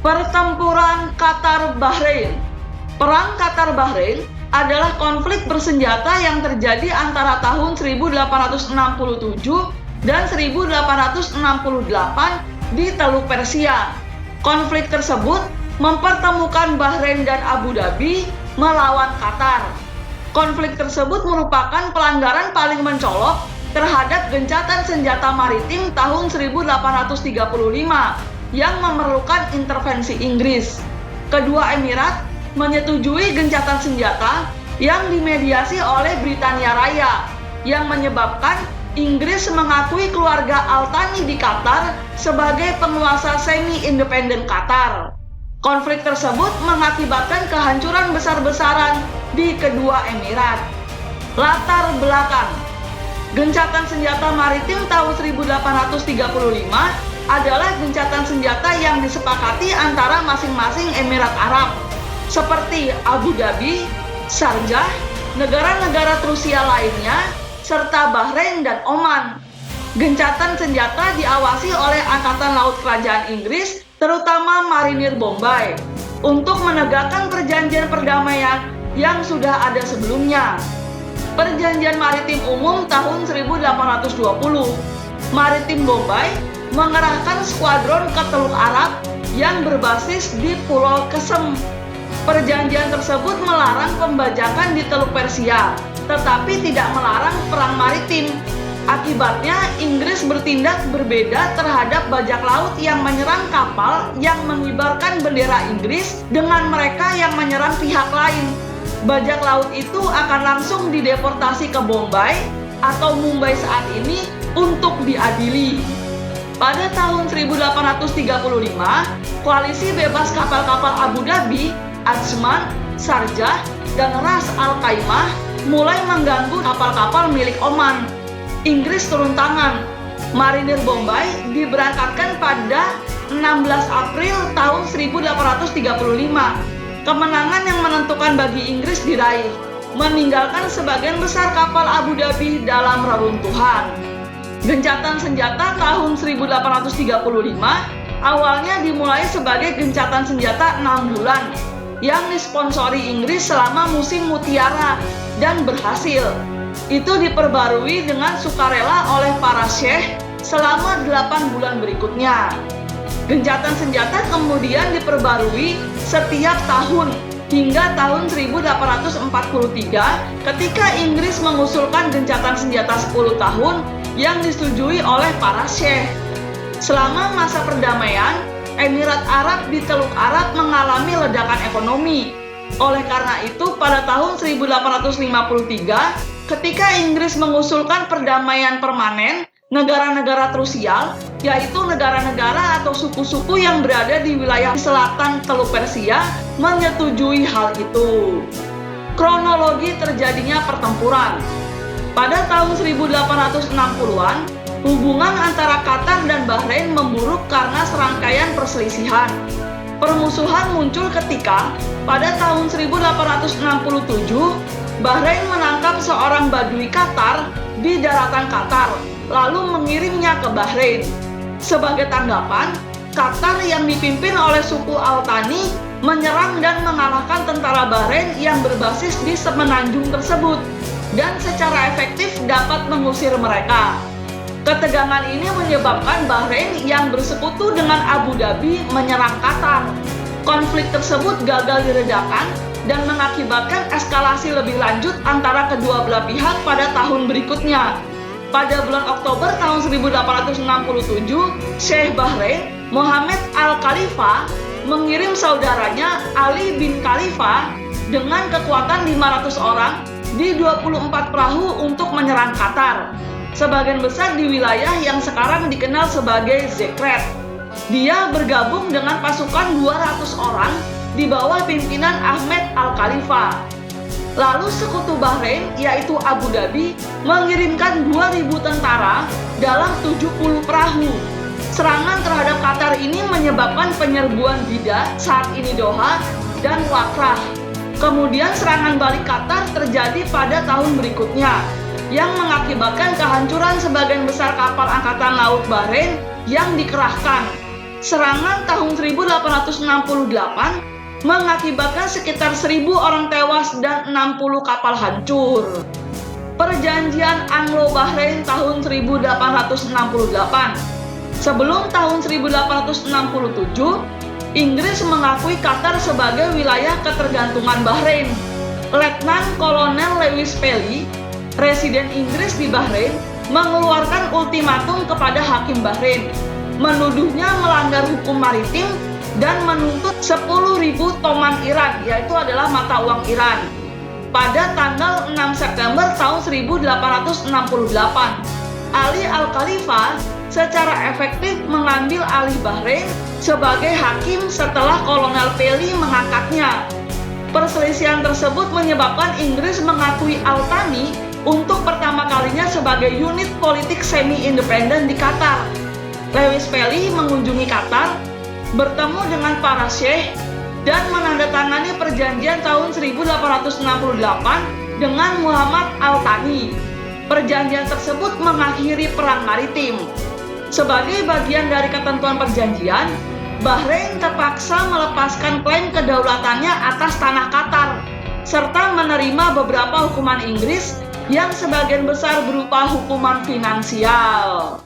Pertempuran Qatar-Bahrain. Perang Qatar-Bahrain adalah konflik bersenjata yang terjadi antara tahun 1867 dan 1868 di Teluk Persia. Konflik tersebut mempertemukan Bahrain dan Abu Dhabi melawan Qatar. Konflik tersebut merupakan pelanggaran paling mencolok terhadap gencatan senjata maritim tahun 1835 yang memerlukan intervensi Inggris. Kedua emirat menyetujui gencatan senjata yang dimediasi oleh Britania Raya, yang menyebabkan Inggris mengakui keluarga Al-Thani di Qatar sebagai penguasa semi-independen Qatar. Konflik tersebut mengakibatkan kehancuran besar-besaran di kedua emirat. Latar belakang: gencatan senjata maritim tahun 1835 adalah gencatan senjata yang disepakati antara masing-masing Emirat Arab, seperti Abu Dhabi, Sharjah, negara-negara Rusia lainnya, serta Bahrain dan Oman. Gencatan senjata diawasi oleh Angkatan Laut Kerajaan Inggris, terutama Marinir Bombay, untuk menegakkan perjanjian perdamaian yang sudah ada sebelumnya. Perjanjian Maritim Umum tahun 1820, Maritim Bombay mengerahkan skuadron ke Teluk Arab yang berbasis di Pulau Qesem. Perjanjian tersebut melarang pembajakan di Teluk Persia, tetapi tidak melarang perang maritim. Akibatnya, Inggris bertindak berbeda terhadap bajak laut yang menyerang kapal yang mengibarkan bendera Inggris dengan mereka yang menyerang pihak lain. Bajak laut itu akan langsung dideportasi ke Bombay atau Mumbai saat ini untuk diadili. Pada tahun 1835, koalisi bebas kapal-kapal Abu Dhabi, Ajman, Sharjah, dan Ras Al Khaimah mulai mengganggu kapal-kapal milik Oman. Inggris turun tangan. Marinir Bombay diberangkatkan pada 16 April tahun 1835. Kemenangan yang menentukan bagi Inggris diraih, meninggalkan sebagian besar kapal Abu Dhabi dalam reruntuhan. Gencatan senjata tahun 1835 awalnya dimulai sebagai gencatan senjata 6 bulan yang disponsori Inggris selama musim mutiara dan berhasil. Itu diperbarui dengan sukarela oleh para syekh selama 8 bulan berikutnya. Gencatan senjata kemudian diperbarui setiap tahun hingga tahun 1843 ketika Inggris mengusulkan gencatan senjata 10 tahun yang disetujui oleh para syekh. Selama masa perdamaian, Emirat Arab di Teluk Arab mengalami ledakan ekonomi. Oleh karena itu, pada tahun 1853, ketika Inggris mengusulkan perdamaian permanen, negara-negara krusial, yaitu negara-negara atau suku-suku yang berada di wilayah selatan Teluk Persia, menyetujui hal itu. Kronologi terjadinya pertempuran. Pada tahun 1860-an, hubungan antara Qatar dan Bahrain memburuk karena serangkaian perselisihan. Permusuhan muncul ketika pada tahun 1867, Bahrain menangkap seorang Badui Qatar di daratan Qatar, lalu mengirimnya ke Bahrain. Sebagai tanggapan, Qatar yang dipimpin oleh suku Al-Thani menyerang dan mengalahkan tentara Bahrain yang berbasis di semenanjung tersebut, dan secara efektif dapat mengusir mereka. Ketegangan ini menyebabkan Bahrain yang bersekutu dengan Abu Dhabi menyerang Qatar. Konflik tersebut gagal diredakan dan mengakibatkan eskalasi lebih lanjut antara kedua belah pihak pada tahun berikutnya. Pada bulan Oktober tahun 1867, Syekh Bahrain, Mohammed Al-Khalifa, mengirim saudaranya Ali bin Khalifa dengan kekuatan 500 orang di 24 perahu untuk menyerang Qatar, sebagian besar di wilayah yang sekarang dikenal sebagai Zekret. Dia bergabung dengan pasukan 200 orang di bawah pimpinan Ahmed Al-Khalifa. Lalu sekutu Bahrain, yaitu Abu Dhabi, mengirimkan 2.000 tentara dalam 70 perahu. Serangan terhadap Qatar ini menyebabkan penyerbuan Bida, saat ini Doha, dan Wakrah. Kemudian serangan balik Qatar terjadi pada tahun berikutnya, yang mengakibatkan kehancuran sebagian besar kapal Angkatan Laut Bahrain yang dikerahkan. Serangan tahun 1868 mengakibatkan sekitar 1.000 orang tewas dan 60 kapal hancur. Perjanjian Anglo-Bahrain tahun 1868. Sebelum tahun 1867, Inggris mengakui Qatar sebagai wilayah ketergantungan Bahrain. Letnan Kolonel Lewis Pelly, Presiden Inggris di Bahrain, mengeluarkan ultimatum kepada Hakim Bahrain, menuduhnya melanggar hukum maritim dan menuntut 10.000 toman Iran, yaitu adalah mata uang Iran, pada tanggal 6 September tahun 1868. Ali Al-Khalifah secara efektif mengambil alih Bahrain sebagai hakim setelah Kolonel Pelly mengangkatnya. Perselisihan tersebut menyebabkan Inggris mengakui Al-Thani untuk pertama kalinya sebagai unit politik semi-independen di Qatar. Lewis Pelly mengunjungi Qatar, bertemu dengan para syekh, dan menandatangani perjanjian tahun 1868 dengan Muhammad Al-Thani. Perjanjian tersebut mengakhiri perang maritim. Sebagai bagian dari ketentuan perjanjian, Bahrain terpaksa melepaskan klaim kedaulatannya atas tanah Qatar, serta menerima beberapa hukuman Inggris yang sebagian besar berupa hukuman finansial.